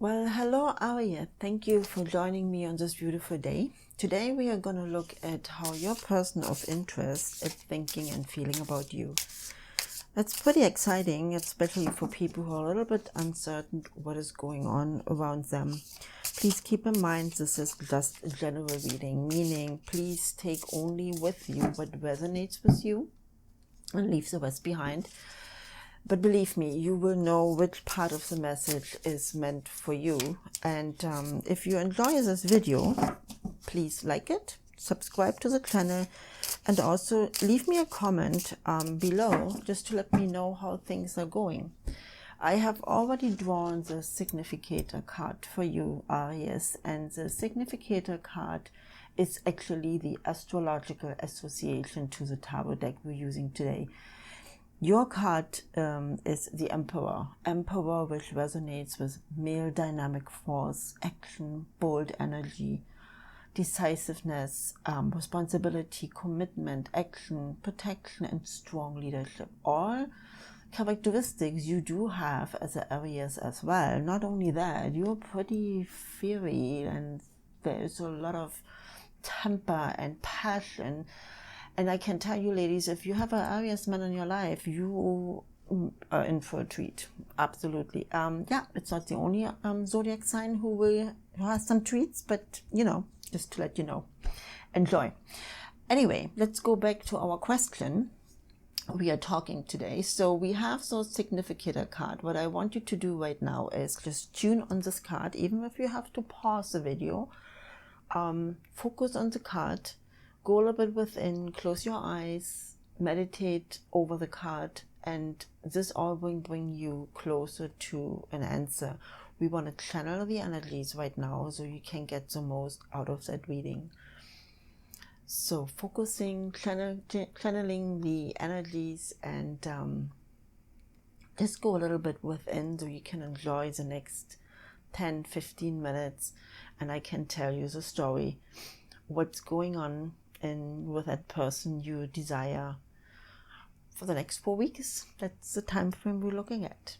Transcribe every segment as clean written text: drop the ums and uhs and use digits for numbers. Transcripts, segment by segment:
Well, hello Aries. Thank you for joining me on this beautiful day. Today we are going to look at how your person of interest is thinking and feeling about you. That's pretty exciting, especially for people who are a little bit uncertain what is going on around them. Please keep in mind this is just a general reading, meaning please take only with you what resonates with you and leave the rest behind. But believe me, you will know which part of the message is meant for you. And if you enjoy this video, please like it, subscribe to the channel, and also leave me a comment below just to let me know how things are going. I have already drawn the significator card for you, Aries, and the significator card is actually the astrological association to the tarot deck we're using today. Your card is the Emperor, which resonates with male dynamic force, action, bold energy, decisiveness, responsibility, commitment, action, protection, and strong leadership. All characteristics you do have as an Aries as well. Not only that, you're pretty fiery and there's a lot of temper and passion. And I can tell you, ladies, if you have an Aries man in your life, you are in for a treat. Absolutely. Yeah, it's not the only zodiac sign who has some treats, but, you know, just to let you know. Enjoy. Anyway, let's go back to our question. We are talking today. So we have those significator card. What I want you to do right now is just tune on this card, even if you have to pause the video. Focus on the card. Go a little bit within, close your eyes, meditate over the card, and this all will bring you closer to an answer. We want to channel the energies right now so you can get the most out of that reading. So focusing, channeling the energies, and just go a little bit within so you can enjoy the next 10-15 minutes, and I can tell you the story, what's going on with that person you desire for the next 4 weeks. That's the time frame we're looking at.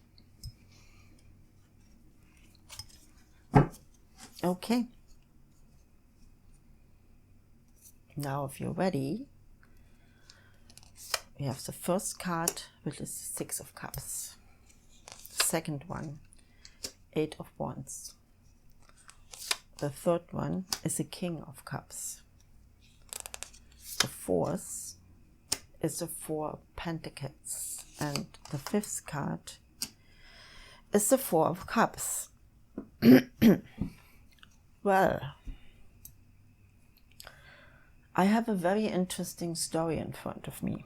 Okay. Now if you're ready, we have the first card, which is the Six of Cups. The second one, Eight of Wands. The third one is the King of Cups. The fourth is the Four of Pentacles. And the fifth card is the Four of Cups. Well, I have a very interesting story in front of me,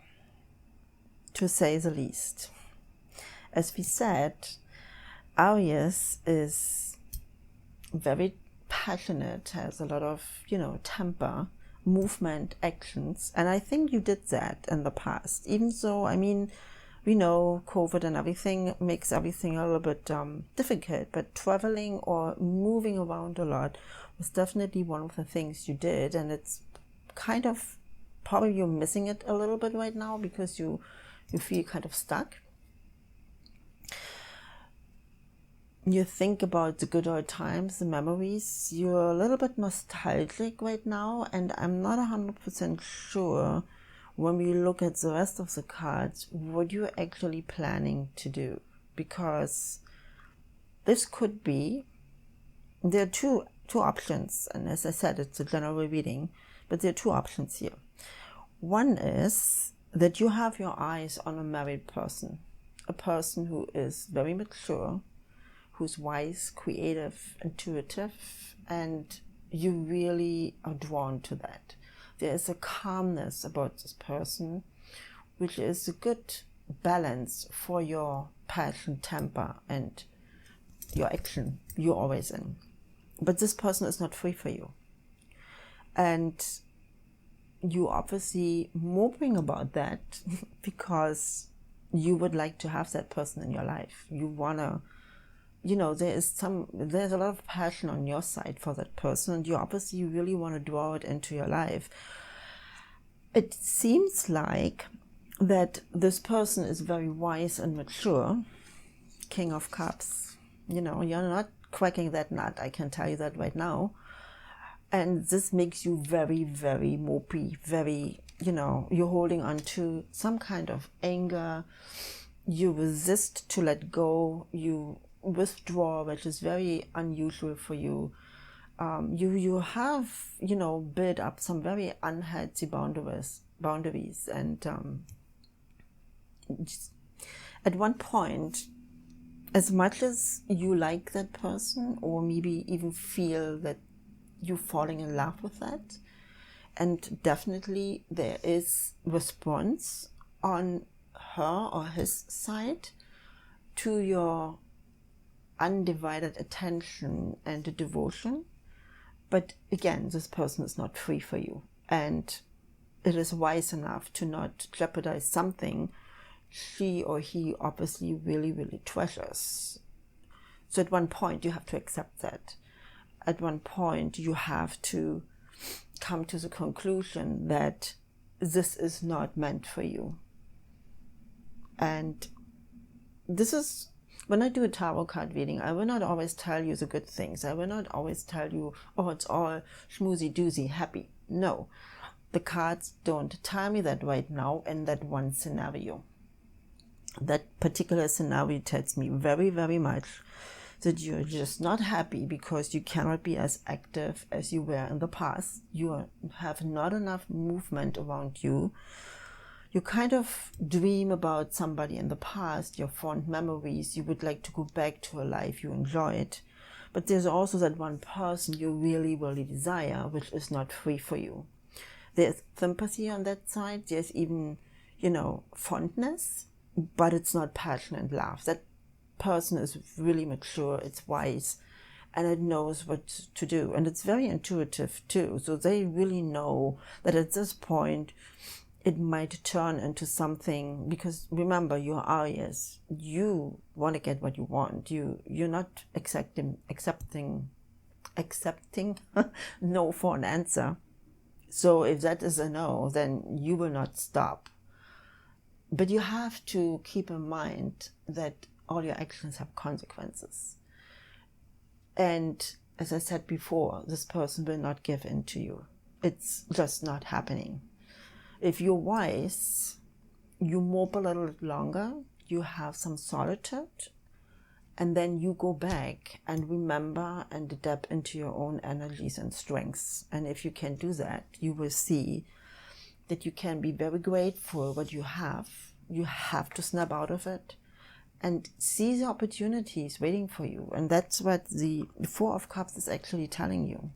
to say the least. As we said, Aries is very passionate, has a lot of, temper, movement, actions, and I think you did that in the past. Even though, I mean, we know COVID and everything makes everything a little bit difficult, but traveling or moving around a lot was definitely one of the things you did, and it's kind of probably you're missing it a little bit right now because you feel kind of stuck. You think about the good old times, the memories, you're a little bit nostalgic right now, and I'm not 100% sure when we look at the rest of the cards what you're actually planning to do, because this could be, there are two options, and as I said, it's a general reading, but there are two options here. One is that you have your eyes on a married person, a person who is very mature, who's wise, creative, intuitive, and you really are drawn to that. There is a calmness about this person, which is a good balance for your passion, temper, and your action you're always in. But this person is not free for you. And you obviously moping about that because you would like to have that person in your life. You want to, there's a lot of passion on your side for that person, and you obviously really want to draw it into your life. It seems like that this person is very wise and mature. King of Cups, you're not cracking that nut, I can tell you that right now. And this makes you very, very mopey, very, you're holding on to some kind of anger. You resist to let go. You withdraw, which is very unusual for you. You have, built up some very unhealthy boundaries. And at one point, as much as you like that person, or maybe even feel that you're falling in love with that, and definitely there is response on her or his side to your undivided attention and devotion. But again, this person is not free for you, and it is wise enough to not jeopardize something she or he obviously really, really treasures. So at one point you have to accept that. At one point you have to come to the conclusion that this is not meant for you. And this is, when I do a tarot card reading, I will not always tell you the good things. I will not always tell you, oh, it's all schmoozy doozy happy. No, the cards don't tell me that right now in that one scenario. That particular scenario tells me very, very much that you're just not happy because you cannot be as active as you were in the past. You have not enough movement around you. You kind of dream about somebody in the past, your fond memories. You would like to go back to a life you enjoyed. But there's also that one person you really, really desire, which is not free for you. There's sympathy on that side. There's even, fondness, but it's not passion and love. That person is really mature, it's wise, and it knows what to do. And it's very intuitive too. So they really know that at this point, it might turn into something, because remember, you're Aries. You want to get what you want. You're not accepting no for an answer. So if that is a no, then you will not stop. But you have to keep in mind that all your actions have consequences. And as I said before, this person will not give in to you. It's just not happening. If you're wise, you mope a little longer, you have some solitude, and then you go back and remember and adapt into your own energies and strengths. And if you can do that, you will see that you can be very grateful what you have. You have to snap out of it and see the opportunities waiting for you. And that's what the Four of Cups is actually telling you.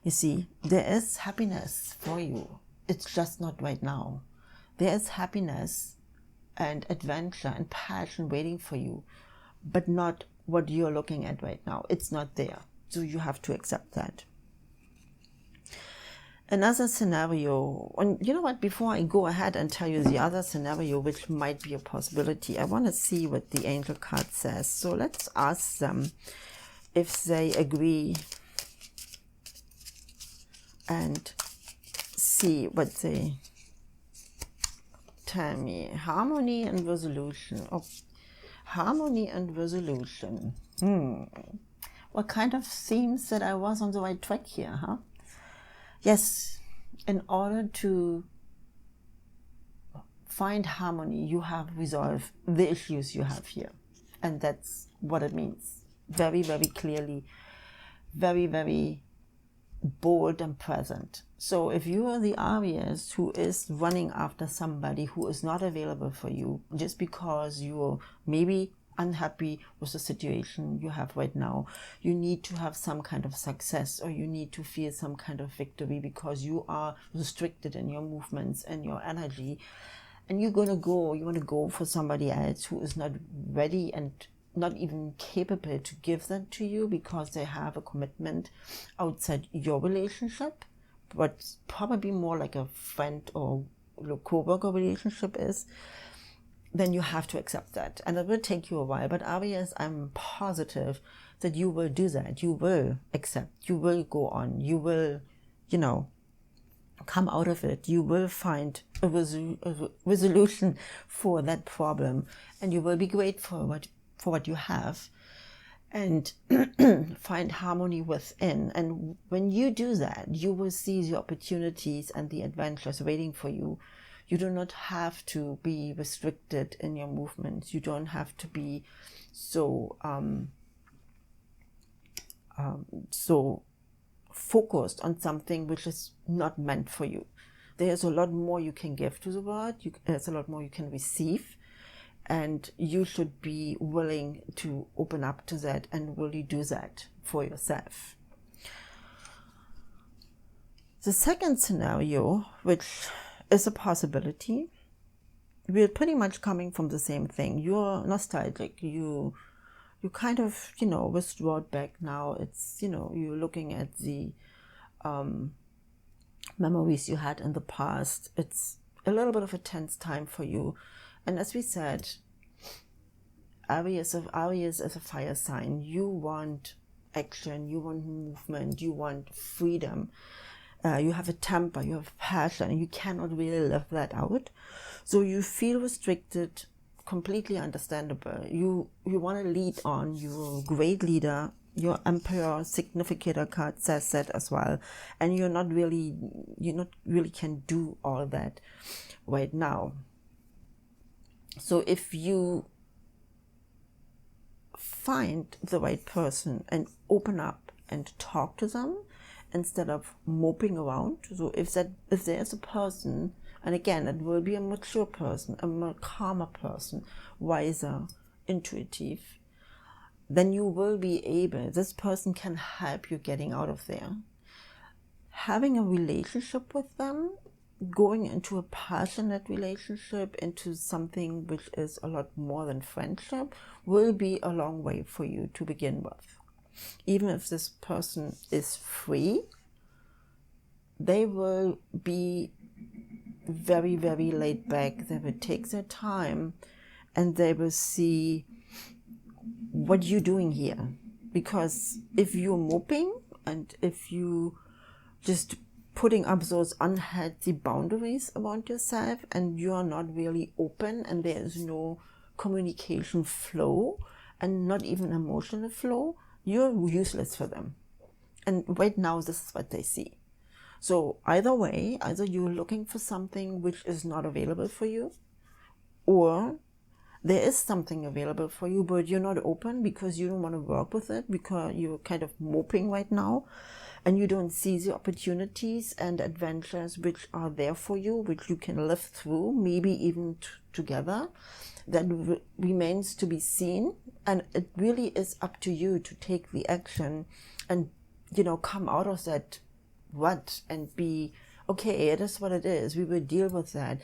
You see, there is happiness for you. It's just not right now. There is happiness and adventure and passion waiting for you, but not what you're looking at right now. It's not there. So you have to accept that. Another scenario, and you know what, before I go ahead and tell you the other scenario, which might be a possibility, I want to see what the angel card says. So let's ask them if they agree and see what they tell me. Harmony and resolution. Oh, harmony and resolution. What kind of seems that I was on the right track here, huh? Yes, in order to find harmony, you have resolved the issues you have here. And that's what it means. Very, very clearly, very, very bold and present. So if you are the Aries who is running after somebody who is not available for you, just because you're maybe unhappy with the situation you have right now, you need to have some kind of success, or you need to feel some kind of victory, because you are restricted in your movements and your energy, and you want to go for somebody else who is not ready and not even capable to give that to you, because they have a commitment outside your relationship, but probably more like a friend or co-worker relationship is. Then you have to accept that. And it will take you a while. But Aries, I'm positive that you will do that. You will accept. You will go on. You will, come out of it. You will find a resolution for that problem. And you will be grateful for what you have. and find harmony within. And when you do that, you will see the opportunities and the adventures waiting for you. You do not have to be restricted in your movements. You don't have to be so so focused on something which is not meant for you. There's a lot more you can give to the world. There's a lot more you can receive. And you should be willing to open up to that and really do that for yourself. The second scenario, which is a possibility, we're pretty much coming from the same thing. You're nostalgic. You kind of, withdrawed back now. It's, you're looking at the memories you had in the past. It's a little bit of a tense time for you. And as we said, Aries is a fire sign. You want action, you want movement, you want freedom. You have a temper, you have passion, and you cannot really live that out. So you feel restricted, completely understandable. You want to lead on. You're a great leader. Your Emperor Significator card says that as well. And you not really can do all that right now. So if you find the right person and open up and talk to them instead of moping around. So if there's a person, and again, it will be a mature person, a more calmer person, wiser, intuitive, then you will be able, this person can help you getting out of there. Having a relationship with them, going into a passionate relationship, into something which is a lot more than friendship, will be a long way for you to begin with. Even if this person is free, they will be very, very laid back. They will take their time and they will see what you're doing here. Because if you're moping and if you just putting up those unhealthy boundaries around yourself and you are not really open and there is no communication flow and not even emotional flow, you're useless for them. And right now, this is what they see. So either way, either you're looking for something which is not available for you, or there is something available for you, but you're not open because you don't want to work with it, because you're kind of moping right now and you don't see the opportunities and adventures which are there for you, which you can live through, maybe even together. That remains to be seen, and it really is up to you to take the action and, come out of that rut and be, okay, it is what it is. We will deal with that.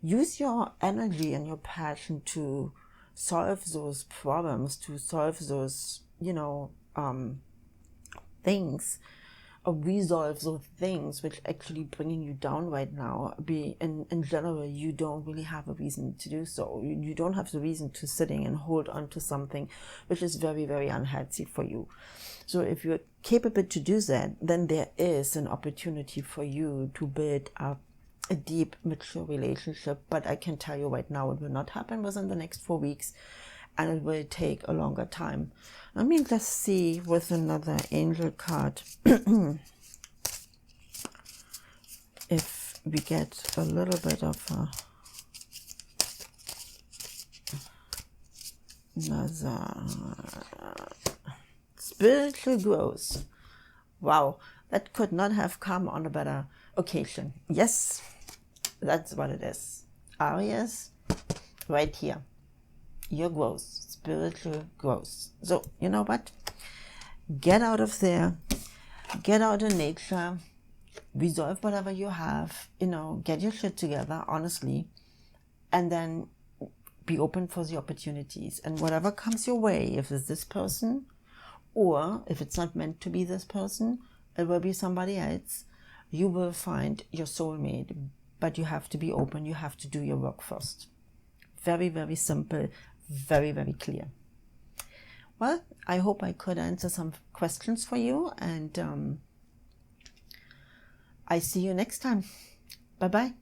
Use your energy and your passion to solve those problems, to solve those, things, or resolve those things which actually bringing you down right now. In general, you don't really have a reason to do so. You don't have the reason to sitting and hold on to something which is very, very unhealthy for you. So if you're capable to do that, then there is an opportunity for you to build up a deep, mature relationship. But I can tell you right now, it will not happen within the next 4 weeks, and it will take a longer time. Let me just see with another angel card if we get a little bit of another spiritual growth. Wow, that could not have come on a better occasion. Yes, that's what it is. Aries, right here. Your growth, spiritual growth. So, you know what? Get out of there. Get out in nature. Resolve whatever you have. Get your shit together, honestly. And then be open for the opportunities. And whatever comes your way, if it's this person, or if it's not meant to be this person, it will be somebody else. You will find your soulmate. But you have to be open. You have to do your work first. Very, very simple. Very, very clear. Well, I hope I could answer some questions for you, and I see you next time. Bye-bye.